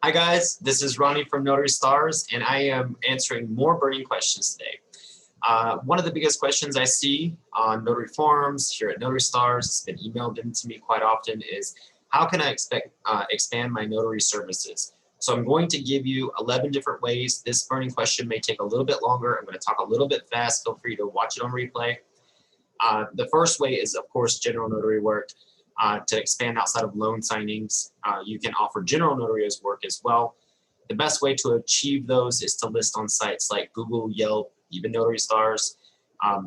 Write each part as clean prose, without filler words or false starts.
Hi guys, this is Ronnie from Notary Stars, and I am answering more burning questions today. One of the biggest questions I see on notary forums here at Notary Stars, it's been emailed into me quite often, is how can I expand my notary services? So I'm going to give you 11 different ways. This burning question may take a little bit longer. I'm going to talk a little bit fast. Feel free to watch it on replay. The first way is, of course, general notary work. To expand outside of loan signings, you can offer general notary work as well. The best way to achieve those is to list on sites like Google, Yelp, even Notary Stars,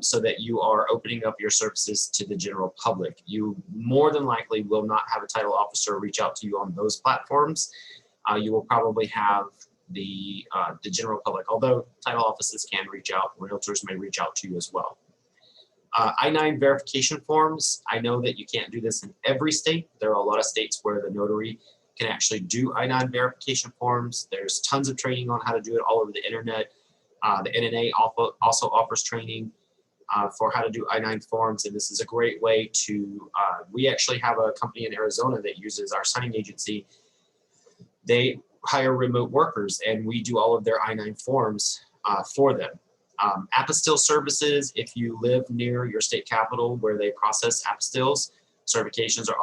so that you are opening up your services to the general public. You more than likely will not have a title officer reach out to you on those platforms. You will probably have the general public, although title offices can reach out, realtors may reach out to you as well. I-9 verification forms. I know that you can't do this in every state. There are a lot of states where the notary can actually do I-9 verification forms. There's tons of training on how to do it all over the internet. The NNA also offers training for how to do I-9 forms, and this is a great way to, we actually have a company in Arizona that uses our signing agency. They hire remote workers, and we do all of their I-9 forms for them. Apostille services, if you live near your state capital where they process apostilles, certifications or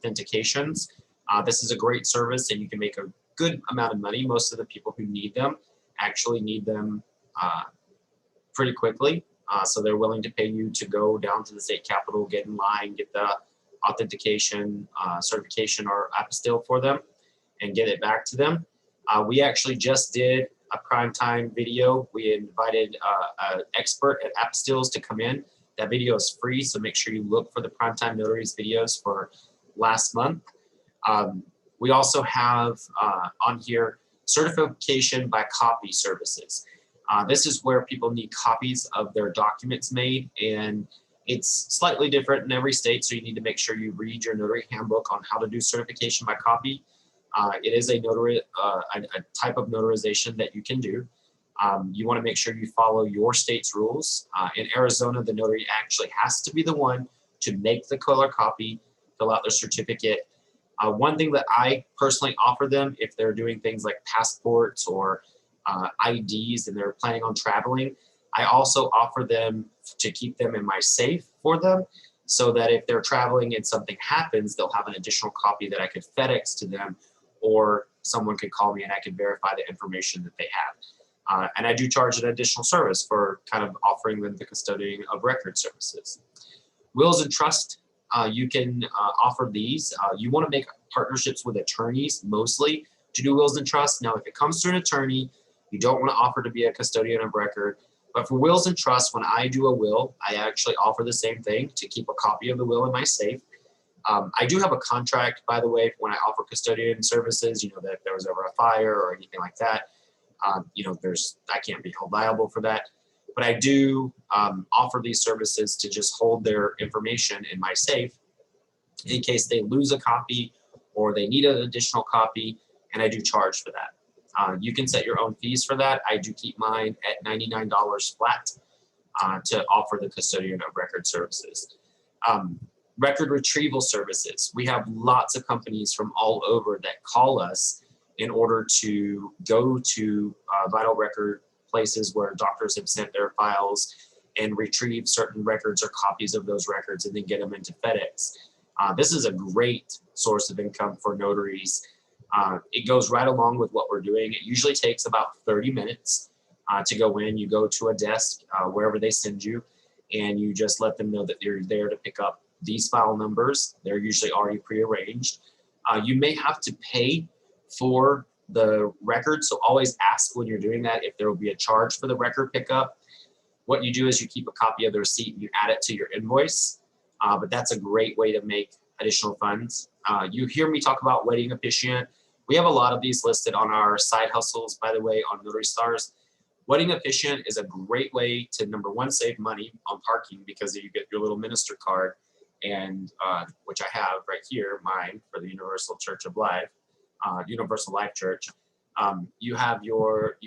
authentications, this is a great service and you can make a good amount of money. Most of the people who need them actually need them pretty quickly. So they're willing to pay you to go down to the state capital, get in line, get the authentication, certification or apostille for them and get it back to them. We actually just did a primetime video. We invited an expert at apostilles to come in. That video is free, so make sure you look for the Primetime Notaries videos for last month. We also have on here certification by copy services. This is where people need copies of their documents made, and it's slightly different in every state, so you need to make sure you read your notary handbook on how to do certification by copy. It is a type of notarization that you can do. You want to make sure you follow your state's rules. In Arizona, the notary actually has to be the one to make the color copy, fill out their certificate. One thing that I personally offer them, if they're doing things like passports or IDs and they're planning on traveling, I also offer them to keep them in my safe for them, so that if they're traveling and something happens, they'll have an additional copy that I could FedEx to them, or someone could call me and I could verify the information that they have. And I do charge an additional service for kind of offering them the Custodian of Record services. Wills and trust, you can offer these. You want to make partnerships with attorneys mostly to do wills and trusts. Now, if it comes to an attorney, you don't want to offer to be a Custodian of Record. But for wills and trusts, when I do a will, I actually offer the same thing, to keep a copy of the will in my safe. I do have a contract, by the way, when I offer custodian services, you know, that if there was ever a fire or anything like that, you know, I can't be held liable for that. But I do offer these services to just hold their information in my safe in case they lose a copy or they need an additional copy, and I do charge for that. You can set your own fees for that. I do keep mine at $99 flat to offer the Custodian of Record services. Record retrieval services. We have lots of companies from all over that call us in order to go to vital record places where doctors have sent their files and retrieve certain records or copies of those records and then get them into FedEx. This is a great source of income for notaries. It goes right along with what we're doing. It usually takes about 30 minutes to go in. You go to a desk wherever they send you, and you just let them know that you're there to pick up these file numbers. They're usually already prearranged. You may have to pay for the record, so always ask when you're doing that if there will be a charge for the record pickup. What you do is you keep a copy of the receipt and you add it to your invoice, but that's a great way to make additional funds. You hear me talk about wedding officiant. We have a lot of these listed on our side hustles, by the way, on Notary Stars. Wedding officiant is a great way to, number one, save money on parking because you get your little minister card, and which I have right here, mine for the Universal Church of Life, Universal Life Church. You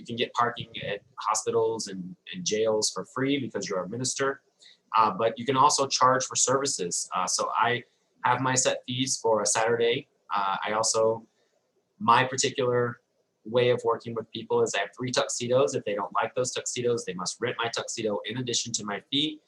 can get parking at hospitals and jails for free because you're a minister, but you can also charge for services. So I have my set fees for a Saturday. My particular way of working with people is I have 3 tuxedos. If they don't like those tuxedos, they must rent my tuxedo in addition to my fee.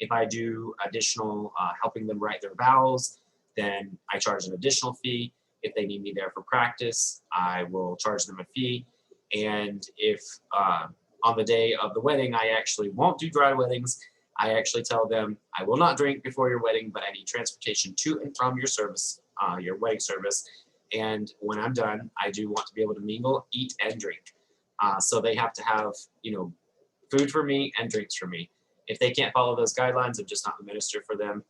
If I do additional helping them write their vows, then I charge an additional fee. If they need me there for practice, I will charge them a fee. And if on the day of the wedding, I actually won't do dry weddings, I actually tell them, I will not drink before your wedding, but I need transportation to and from your service, your wedding service. And when I'm done, I do want to be able to mingle, eat, and drink. So they have to have, food for me and drinks for me. If they can't follow those guidelines, I'm just not the minister for them.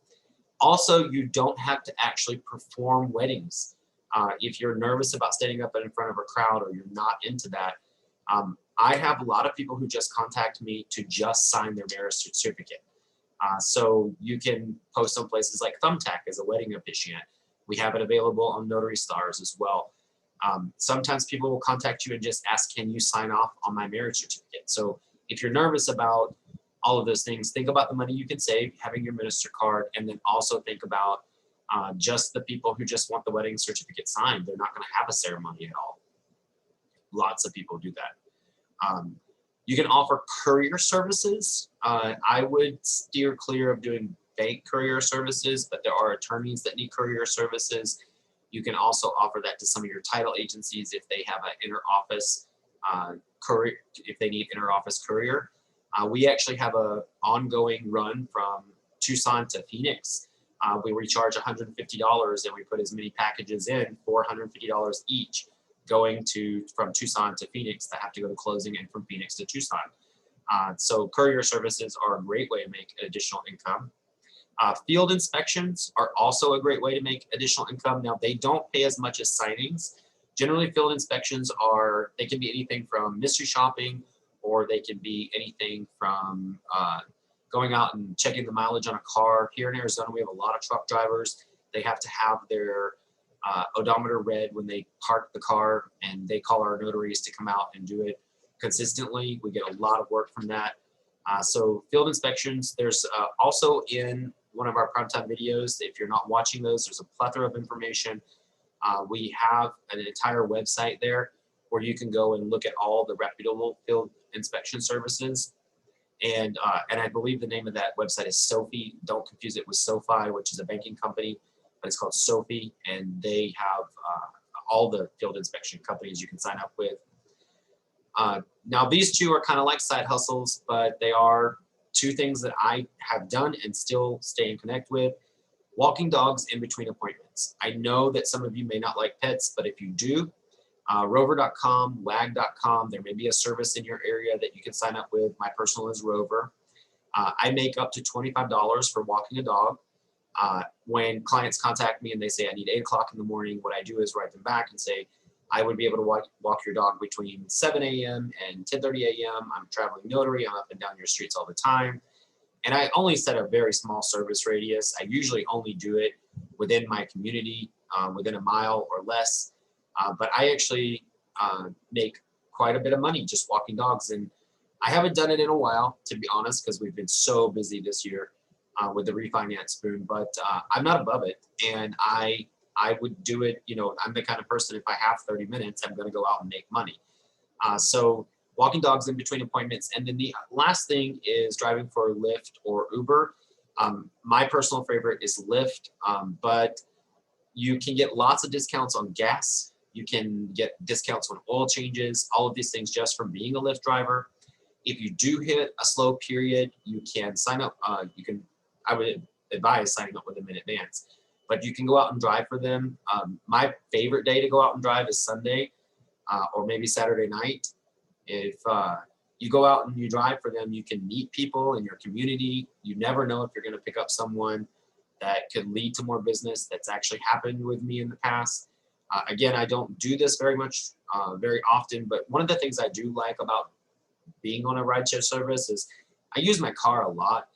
Also, you don't have to actually perform weddings. If you're nervous about standing up in front of a crowd or you're not into that, I have a lot of people who just contact me to just sign their marriage certificate. So you can post on places like Thumbtack as a wedding officiant. We have it available on Notary Stars as well. Sometimes people will contact you and just ask, can you sign off on my marriage certificate? So if you're nervous about all of those things, think about the money you can save, having your minister card, and then also think about just the people who just want the wedding certificate signed. They're not going to have a ceremony at all. Lots of people do that. You can offer courier services. I would steer clear of doing bank courier services, but there are attorneys that need courier services. You can also offer that to some of your title agencies if they have an inter-office courier, if they need inter-office courier. We actually have an ongoing run from Tucson to Phoenix. We recharge $150 and we put as many packages in for $150 each, going from Tucson to Phoenix that have to go to closing, and from Phoenix to Tucson. So courier services are a great way to make additional income. Field inspections are also a great way to make additional income. Now, they don't pay as much as signings. Generally, field inspections they can be anything from mystery shopping, or they can be anything from going out and checking the mileage on a car. Here in Arizona, we have a lot of truck drivers. They have to have their odometer read when they park the car, and they call our notaries to come out and do it consistently. We get a lot of work from that. So field inspections, there's also in one of our primetime videos, if you're not watching those, there's a plethora of information. We have an entire website there where you can go and look at all the reputable field inspection services. And I believe the name of that website is Sophie. Don't confuse it with SoFi, which is a banking company, but it's called Sophie, and they have all the field inspection companies you can sign up with. Now, these two are kind of like side hustles, but they are two things that I have done and still stay in connect with. Walking dogs in between appointments. I know that some of you may not like pets, but if you do, rover.com, wag.com, there may be a service in your area that you can sign up with. My personal is Rover. I make up to $25 for walking a dog. When clients contact me and they say, I need 8 o'clock in the morning, what I do is write them back and say, I would be able to walk your dog between 7 a.m. and 10:30 a.m. I'm a traveling notary. I'm up and down your streets all the time. And I only set a very small service radius. I usually only do it within my community, within a mile or less. But I actually make quite a bit of money just walking dogs. And I haven't done it in a while, to be honest, because we've been so busy this year with the refinance boom. But I'm not above it. And I would do it, I'm the kind of person, if I have 30 minutes, I'm going to go out and make money. So walking dogs in between appointments. And then the last thing is driving for Lyft or Uber. My personal favorite is Lyft, but you can get lots of discounts on gas. You can get discounts on oil changes, all of these things just from being a Lyft driver. If you do hit a slow period, you can sign up. I would advise signing up with them in advance. But you can go out and drive for them. My favorite day to go out and drive is Sunday or maybe Saturday night. If you go out and you drive for them, you can meet people in your community. You never know if you're going to pick up someone that could lead to more business. That's actually happened with me in the past. Again, I don't do this very often, but one of the things I do like about being on a rideshare service is I use my car a lot,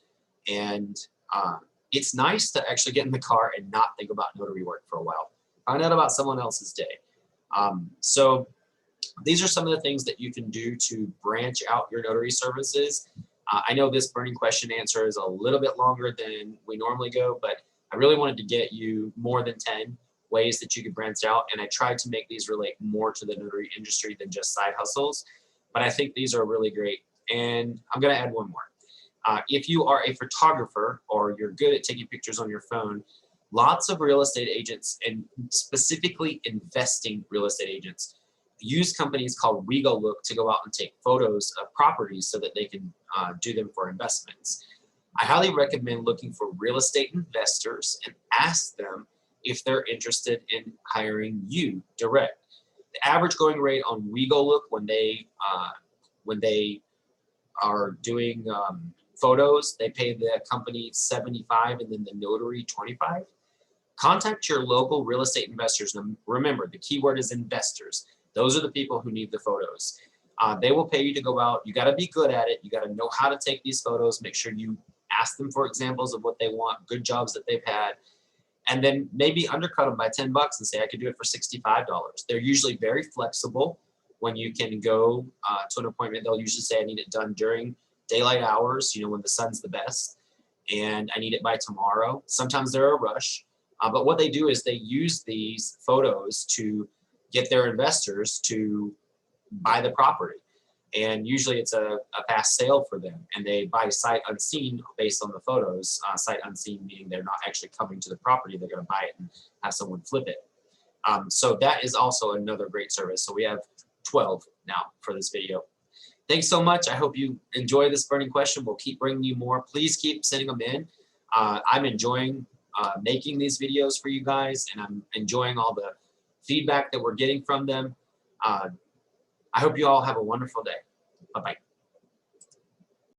and it's nice to actually get in the car and not think about notary work for a while. Find out about someone else's day. So these are some of the things that you can do to branch out your notary services. I know this burning question answer is a little bit longer than we normally go, but I really wanted to get you more than 10 ways that you could branch out. And I tried to make these relate more to the notary industry than just side hustles. But I think these are really great. And I'm going to add one more. If you are a photographer or you're good at taking pictures on your phone, lots of real estate agents, and specifically investing real estate agents, use companies called WeGoLook to go out and take photos of properties so that they can do them for investments. I highly recommend looking for real estate investors and ask them if they're interested in hiring you direct. The average going rate on WeGoLook when they are doing photos, they pay the company $75 and then the notary $25. Contact your local real estate investors. And remember, the key word is investors. Those are the people who need the photos. They will pay you to go out. You got to be good at it. You got to know how to take these photos. Make sure you ask them for examples of what they want, good jobs that they've had, and then maybe undercut them by $10 and say, I could do it for $65. They're usually very flexible when you can go to an appointment. They'll usually say, I need it done during daylight hours, you know, when the sun's the best, and I need it by tomorrow. Sometimes they're a rush, but what they do is they use these photos to get their investors to buy the property. And usually it's a fast sale for them, and they buy sight unseen based on the photos. Sight unseen meaning they're not actually coming to the property. They're going to buy it and have someone flip it. So that is also another great service. So we have 12 now for this video. Thanks so much. I hope you enjoy this burning question. We'll keep bringing you more. Please keep sending them in. I'm enjoying making these videos for you guys, and I'm enjoying all the feedback that we're getting from them. I hope you all have a wonderful day. Bye-bye.